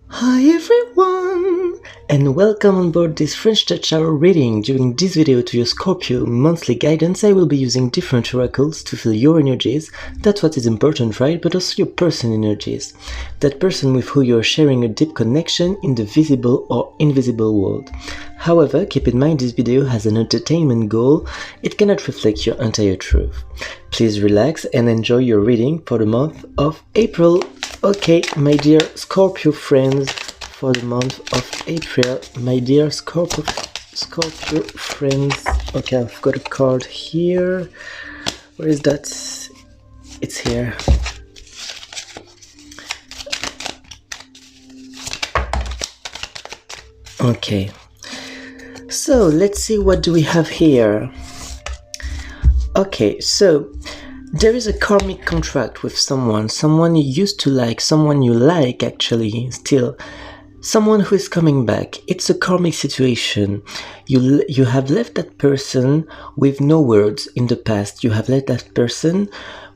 Hi everyone, and welcome on board this French Touch Hour reading. During this video to your Scorpio monthly guidance, I will be using different oracles to feel your energies. That's what is important, right? But also your person energies. That person with who you are sharing a deep connection in the visible or invisible world. However, keep in mind this video has an entertainment goal. It cannot reflect your entire truth. Please relax and enjoy your reading for the month of April. Okay, my dear Scorpio friends, for the month of April, my dear Scorpio friends. Okay, I've got a card here. Where is that? It's here. Okay, so let's see what do we have here. Okay, so there is a karmic contract with someone you used to like, someone you like actually still, someone who is coming back. It's a karmic situation. You have left that person with no words in the past. You have left that person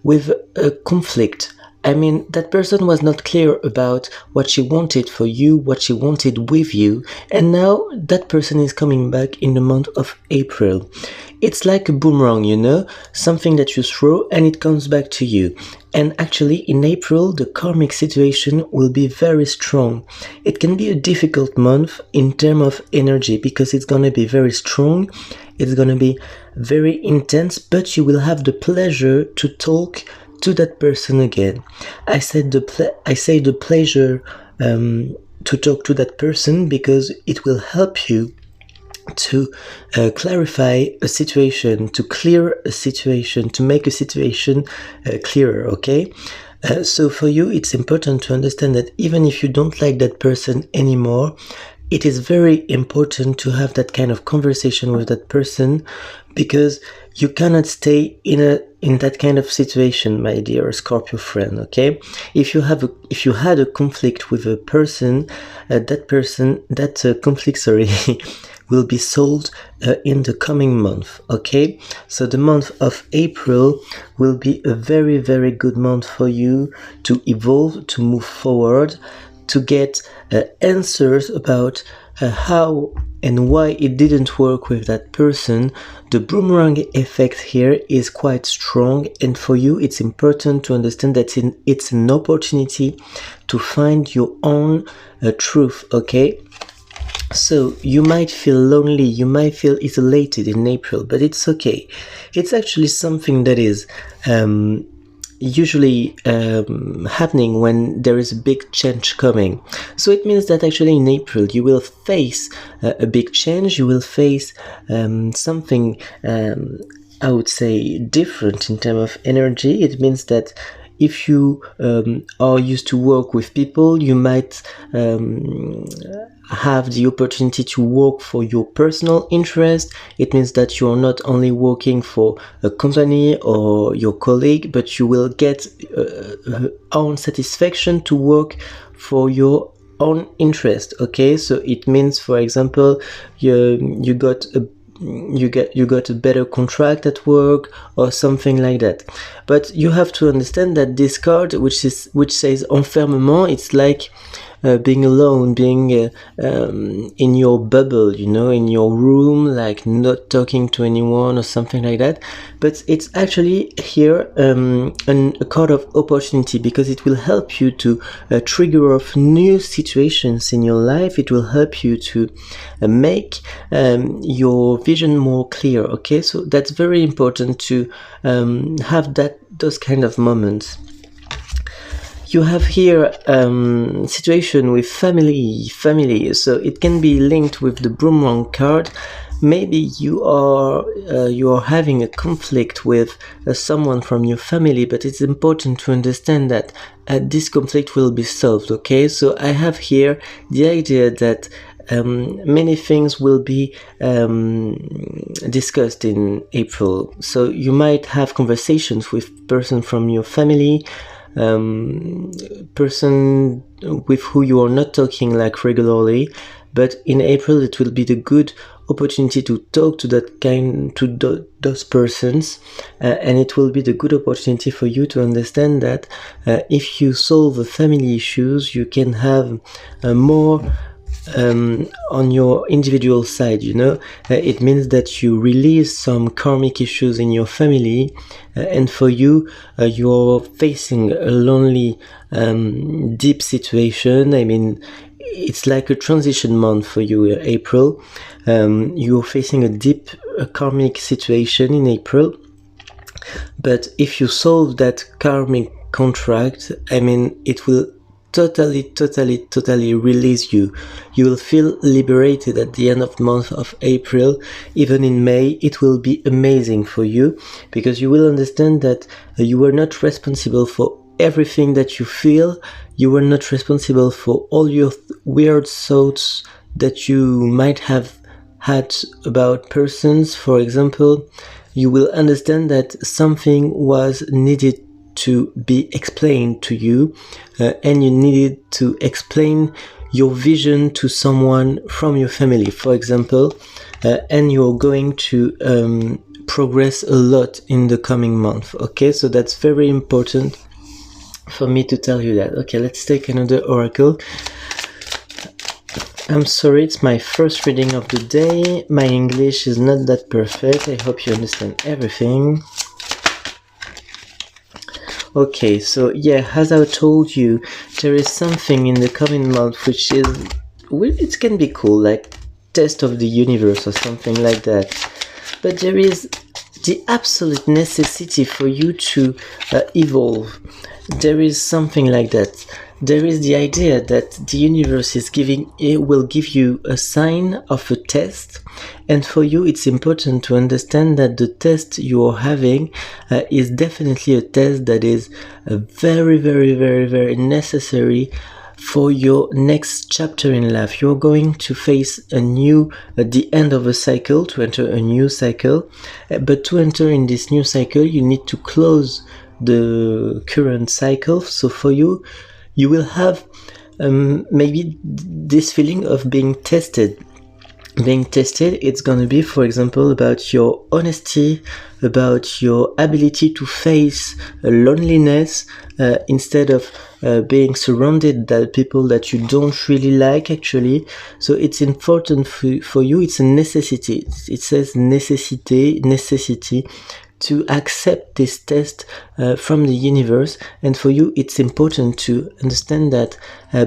with a conflict. I mean, that person was not clear about what she wanted for you, what she wanted with you, and now that person is coming back in the month of April. It's like a boomerang, you know, something that you throw and it comes back to you. And actually in April, the karmic situation will be very strong. It can be a difficult month in terms of energy because it's going to be very strong. It's going to be very intense, but you will have the pleasure to talk to that person again. I say the pleasure to talk to that person because it will help you to clarify a situation, to clear a situation, to make a situation clearer, okay? So for you, it's important to understand that even if you don't like that person anymore, it is very important to have that kind of conversation with that person because you cannot stay in that kind of situation, my dear Scorpio friend, okay? If you had a conflict with a person, that conflict, will be solved in the coming month, okay? So the month of April will be a very, very good month for you to evolve, to move forward, to get answers about how and why it didn't work with that person. The boomerang effect here is quite strong, and for you it's important to understand that it's an opportunity to find your own truth, okay? So you might feel lonely, you might feel isolated in April, but it's okay. It's actually something that is usually happening when there is a big change coming. So it means that actually in April you will face a big change, you will face something I would say different in terms of energy. It means that if you are used to work with people, you might have the opportunity to work for your personal interest. It means that you are not only working for a company or your colleague, but you will get own satisfaction to work for your own interest, okay? So it means, for example, you got a better contract at work or something like that. But you have to understand that this card, which says enfermement, it's like being alone, being in your bubble, you know, in your room, like not talking to anyone or something like that. But it's actually here a card of opportunity because it will help you to trigger off new situations in your life. It will help you to make your vision more clear, okay? So that's very important to have those kind of moments. You have here situation with family, so it can be linked with the boomerang card. Maybe you are having a conflict with someone from your family, but it's important to understand that this conflict will be solved, okay? So I have here the idea that many things will be discussed in April. So you might have conversations with person from your family. person with who you are not talking like regularly, but in April it will be the good opportunity to talk to those persons, and it will be the good opportunity for you to understand that if you solve the family issues, you can have more on your individual side, it means that you release some karmic issues in your family, and for you, you're facing a lonely, deep situation. I mean, it's like a transition month for you, April. You're facing a deep karmic situation in April, but if you solve that karmic contract, I mean, it will totally release you. You will feel liberated at the end of the month of April. Even in May, it will be amazing for you, because you will understand that you were not responsible for everything that you feel. You were not responsible for all your weird thoughts that you might have had about persons. For example, you will understand that something was needed to be explained to you, and you needed to explain your vision to someone from your family, for example, and you're going to progress a lot in the coming month. Okay, so that's very important for me to tell you that. Okay, let's take another oracle. I'm sorry, it's my first reading of the day. My English is not that perfect. I hope you understand everything. Okay, so yeah, as I told you, there is something in the coming month which is, it can be cool, like test of the universe or something like that. But there is the absolute necessity for you to evolve. There is something like that. There is the idea that the universe will give you a sign of a test, and for you it's important to understand that the test you are having is definitely a test that is very necessary for your next chapter in life. You're going to face the end of a cycle, to enter a new cycle, but to enter in this new cycle you need to close the current cycle. So for you, you will have maybe this feeling of being tested. It's going to be, for example, about your honesty, about your ability to face loneliness instead of being surrounded by people that you don't really like, actually. So it's important for you. It's a necessity. It says necessity to accept this test from the universe. And for you, it's important to understand that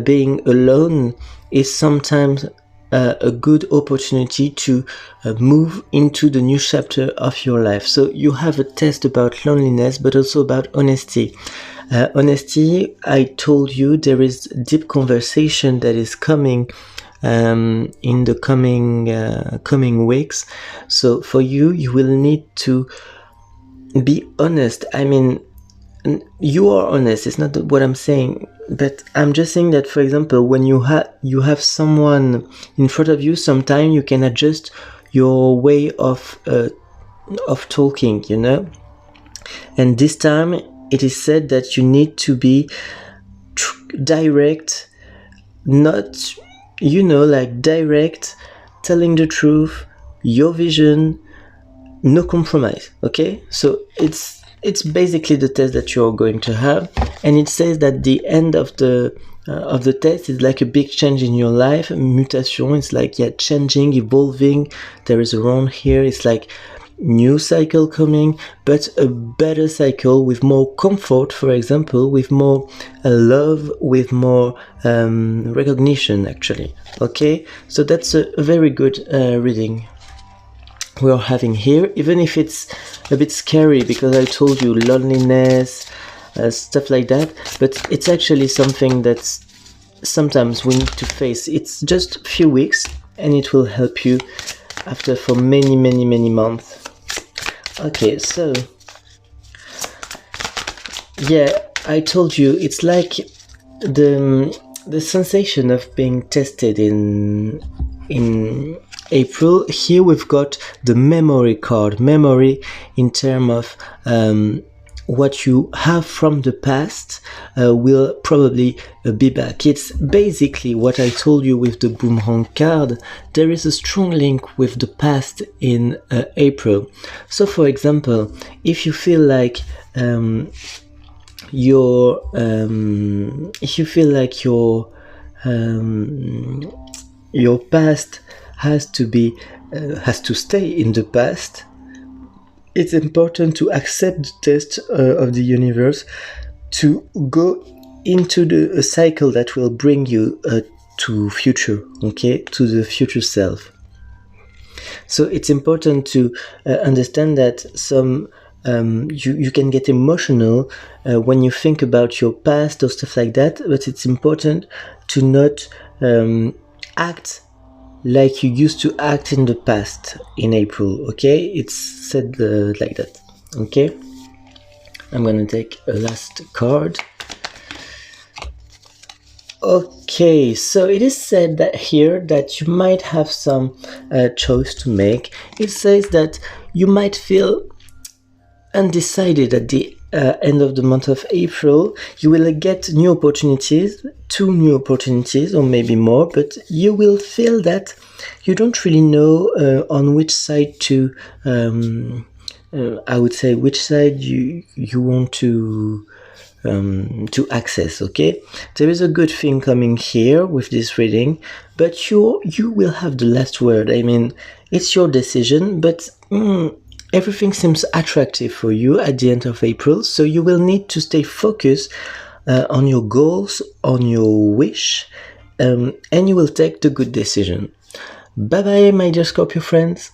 being alone is sometimes a good opportunity to move into the new chapter of your life. So you have a test about loneliness, but also about honesty. Honesty, I told you, there is deep conversation that is coming in the coming weeks. So for you, you will need to be honest. I mean, you are honest. It's not what I'm saying, but I'm just saying that, for example, when you have someone in front of you, sometimes you can adjust your way of talking, And this time, it is said that you need to be direct, not, like direct, telling the truth, your vision, no compromise. Okay, so it's basically the test that you're going to have, and it says that the end of the test is like a big change in your life. Mutation, it's like changing, evolving. There is a round here. It's like new cycle coming, but a better cycle with more comfort, for example, with more love, with more recognition, actually. Okay, so that's a very good reading we are having here, even if it's a bit scary, because I told you loneliness, stuff like that, but it's actually something that sometimes we need to face. It's just a few weeks, and it will help you after for many months. Okay, so yeah, I told you, it's like the sensation of being tested in April. Here we've got the memory card. Memory in terms of what you have from the past will probably be back. It's basically what I told you with the boomerang card. There is a strong link with the past in April. So for example, if you feel like your past has to stay in the past, it's important to accept the test of the universe to go into a cycle that will bring you to future, okay, to the future self. So it's important to understand that you can get emotional when you think about your past or stuff like that, but it's important to not act like you used to act in the past in April, okay? It's said like that, okay? I'm gonna take a last card. Okay, so it is said that here that you might have some choice to make. It says that you might feel undecided at the end of the month of April. You will get new opportunities, 2 new opportunities or maybe more, but you will feel that you don't really know on which side to I would say which side you want to access, okay? There is a good thing coming here with this reading, but you will have the last word. I mean, it's your decision, but everything seems attractive for you at the end of April, so you will need to stay focused on your goals, on your wish, and you will take the good decision. Bye bye, my dear Scorpio friends.